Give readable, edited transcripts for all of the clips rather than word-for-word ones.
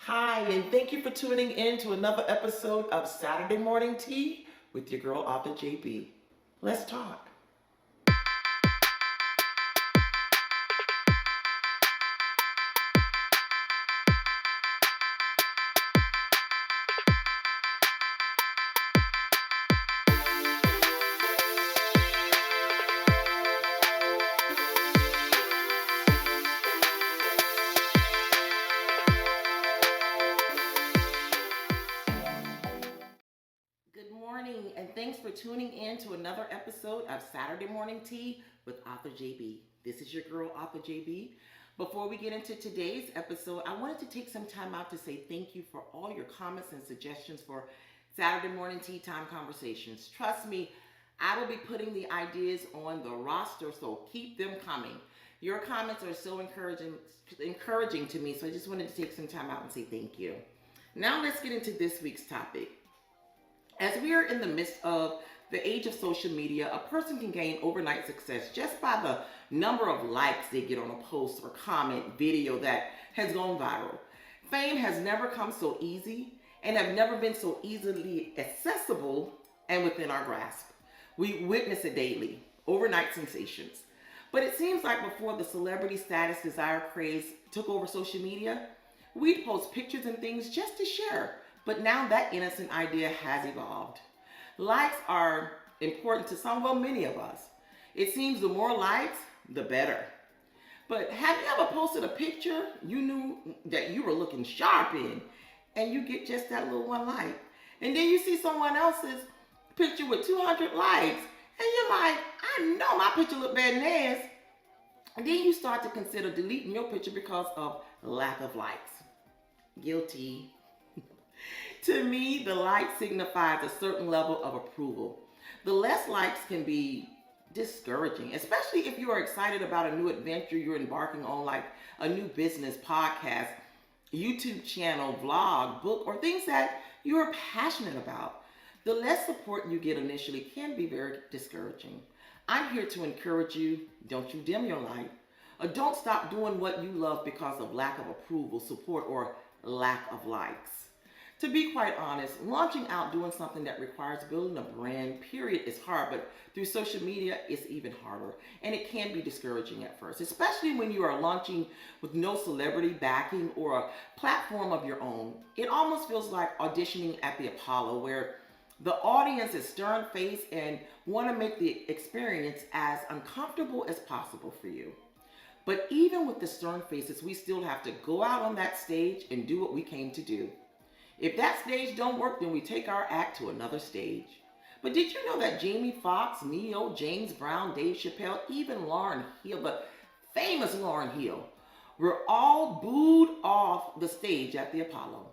Hi, and thank you for tuning in to another episode of Saturday Morning Tea with your girl, Author JB. Let's talk. Good morning, and thanks for tuning in to another episode of Saturday Morning Tea with Author JB. This is your girl, Author JB. Before we get into today's episode, I wanted to take some time out to say thank you for all your comments and suggestions for Saturday Morning Tea Time Conversations. Trust me, I will be putting the ideas on the roster, so keep them coming. Your comments are so encouraging to me, so I just wanted to take some time out and say thank you. Now let's get into this week's topic. As we are in the midst of the age of social media, a person can gain overnight success just by the number of likes they get on a post or comment video that has gone viral. Fame has never come so easy and have never been so easily accessible and within our grasp. We witness it daily, overnight sensations. But it seems like before the celebrity status desire craze took over social media, we'd post pictures and things just to share. But now that innocent idea has evolved. Likes are important to some, well, many of us. It seems the more likes, the better. But have you ever posted a picture you knew that you were looking sharp in, and you get just that little one like? And then you see someone else's picture with 200 likes, and you're like, I know my picture look better than theirs. And then you start to consider deleting your picture because of lack of likes. Guilty. To me, the like signifies a certain level of approval. The less likes can be discouraging, especially if you are excited about a new adventure you're embarking on, like a new business, podcast, YouTube channel, vlog, book, or things that you're passionate about. The less support you get initially can be very discouraging. I'm here to encourage you, don't you dim your light. Or don't stop doing what you love because of lack of approval, support, or lack of likes. To be quite honest, launching out doing something that requires building a brand, period, is hard, but through social media, it's even harder. And it can be discouraging at first, especially when you are launching with no celebrity backing or a platform of your own. It almost feels like auditioning at the Apollo, where the audience is stern-faced and want to make the experience as uncomfortable as possible for you. But even with the stern faces, we still have to go out on that stage and do what we came to do. If that stage don't work, then we take our act to another stage. But did you know that Jamie Foxx, Neo, James Brown, Dave Chappelle, even Lauryn Hill, the famous Lauryn Hill, were all booed off the stage at the Apollo?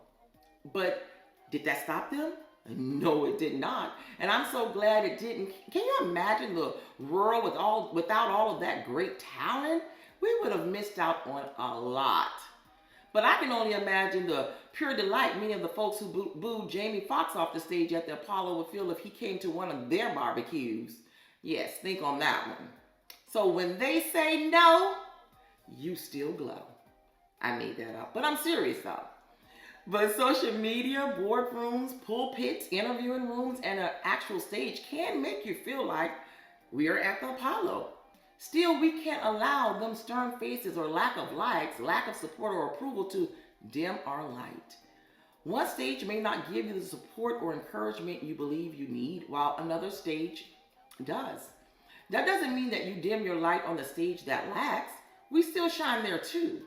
But did that stop them? No, it did not. And I'm so glad it didn't. Can you imagine the world without all of that great talent? We would have missed out on a lot. But I can only imagine the pure delight many of the folks who booed Jamie Foxx off the stage at the Apollo would feel if he came to one of their barbecues. Yes, think on that one. So when they say no, you still glow. I made that up, but I'm serious though. But social media, boardrooms, pulpits, interviewing rooms, and an actual stage can make you feel like we are at the Apollo. Still, we can't allow them stern faces or lack of likes, lack of support or approval to dim our light. One stage may not give you the support or encouragement you believe you need, while another stage does. That doesn't mean that you dim your light on the stage that lacks. We still shine there too.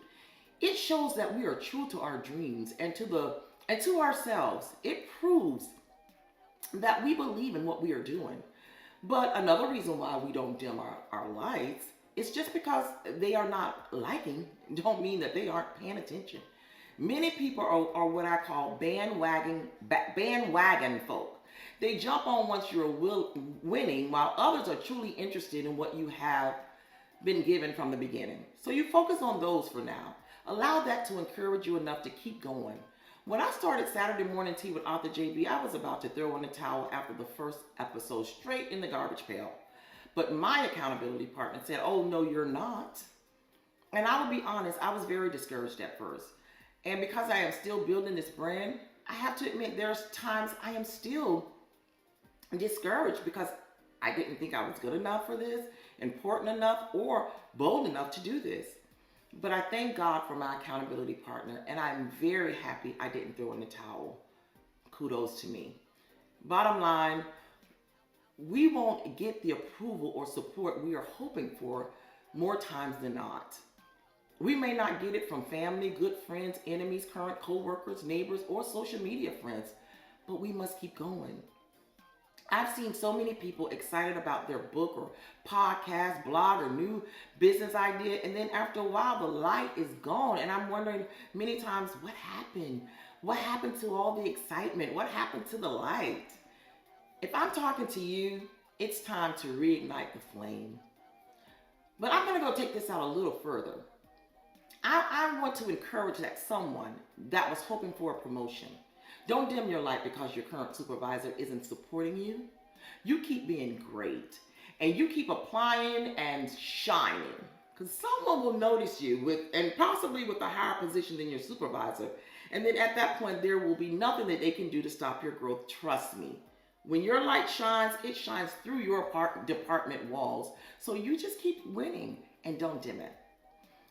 It shows that we are true to our dreams and to ourselves. It proves that we believe in what we are doing. But another reason why we don't dim our lights is just because they are not liking, don't mean that they aren't paying attention. Many people are what I call bandwagon folk. They jump on once you're winning, while others are truly interested in what you have been given from the beginning. So you focus on those for now. Allow that to encourage you enough to keep going. When I started Saturday Morning Tea with Author JB, I was about to throw in the towel after the first episode, straight in the garbage pail. But my accountability partner said, oh, no, you're not. And I will be honest, I was very discouraged at first. And because I am still building this brand, I have to admit there's times I am still discouraged because I didn't think I was good enough for this, important enough, or bold enough to do this. But I thank God for my accountability partner, and I'm very happy I didn't throw in the towel. Kudos to me. Bottom line, we won't get the approval or support we are hoping for more times than not. We may not get it from family, good friends, enemies, current co-workers, neighbors, or social media friends, but we must keep going. I've seen so many people excited about their book or podcast, blog, or new business idea, and then after a while, the light is gone. And I'm wondering many times, what happened? What happened to all the excitement? What happened to the light? If I'm talking to you, it's time to reignite the flame. But I'm going to go take this out a little further. I want to encourage that someone that was hoping for a promotion. Don't dim your light because your current supervisor isn't supporting you. You keep being great and you keep applying and shining because someone will notice you with, and possibly with a higher position than your supervisor. And then at that point, there will be nothing that they can do to stop your growth. Trust me. When your light shines, it shines through your department walls. So you just keep winning and don't dim it.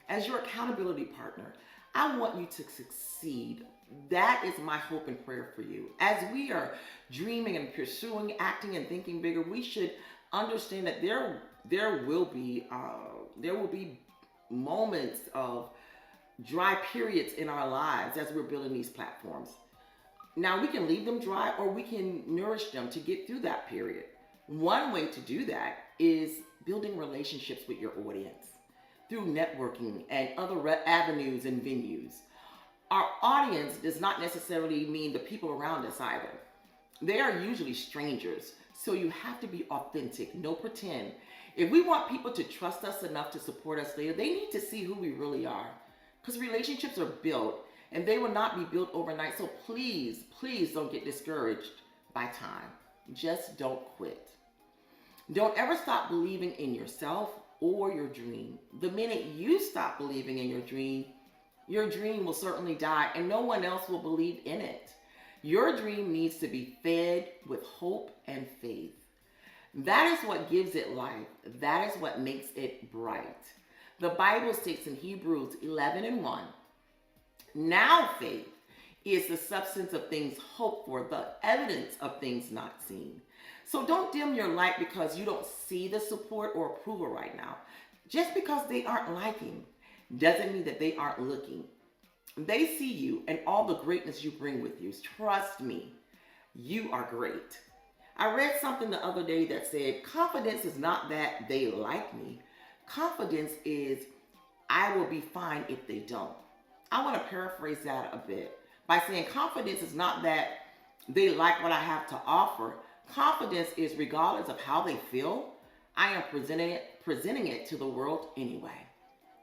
As your accountability partner, I want you to succeed. That is my hope and prayer for you. As we are dreaming and pursuing, acting and thinking bigger, we should understand that there will be moments of dry periods in our lives as we're building these platforms. Now we can leave them dry or we can nourish them to get through that period. One way to do that is building relationships with your audience through networking and other avenues and venues. Our audience does not necessarily mean the people around us either. They are usually strangers, so you have to be authentic, no pretend. If we want people to trust us enough to support us later, they need to see who we really are. Because relationships are built and they will not be built overnight. So please, please don't get discouraged by time. Just don't quit. Don't ever stop believing in yourself or your dream. The minute you stop believing in your dream will certainly die and no one else will believe in it. Your dream needs to be fed with hope and faith. That is what gives it life. That is what makes it bright. The Bible states in Hebrews 11:1, now faith is the substance of things hoped for, the evidence of things not seen. So don't dim your light because you don't see the support or approval right now. Just because they aren't liking doesn't mean that they aren't looking. They see you and all the greatness you bring with you. Trust me, you are great. I read something the other day that said, confidence is not that they like me. Confidence is, I will be fine if they don't. I want to paraphrase that a bit by saying confidence is not that they like what I have to offer. Confidence is regardless of how they feel, I am presenting it to the world anyway,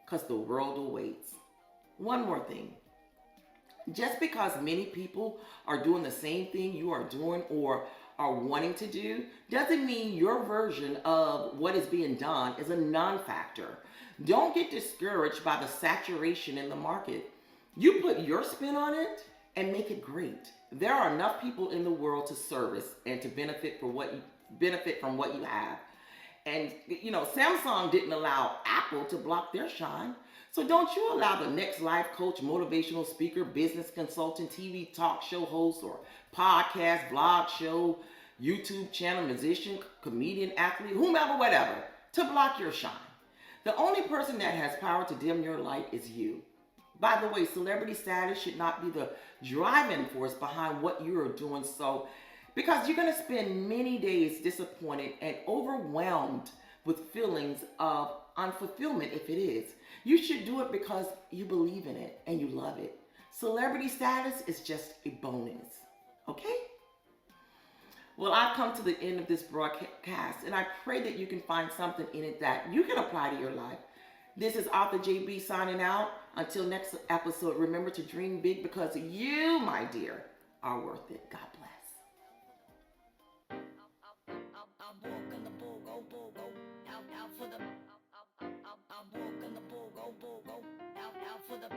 because the world awaits. One more thing. Just because many people are doing the same thing you are doing or are wanting to do doesn't mean your version of what is being done is a non-factor. Don't get discouraged by the saturation in the market. You put your spin on it and make it great. There are enough people in the world to service and to benefit from what you have. And Samsung didn't allow Apple to block their shine. So don't you allow the next life coach, motivational speaker, business consultant, TV talk show host, or podcast, blog show, YouTube channel, musician, comedian, athlete, whomever, whatever, to block your shine. The only person that has power to dim your light is you. By the way, celebrity status should not be the driving force behind what you are doing. So, because you're going to spend many days disappointed and overwhelmed with feelings of unfulfillment if it is. You should do it because you believe in it and you love it. Celebrity status is just a bonus. Okay? Well, I've come to the end of this broadcast and I pray that you can find something in it that you can apply to your life. This is Author JB signing out. Until next episode, remember to dream big because you, my dear, are worth it. God bless. I'm walking the bull, go, out for the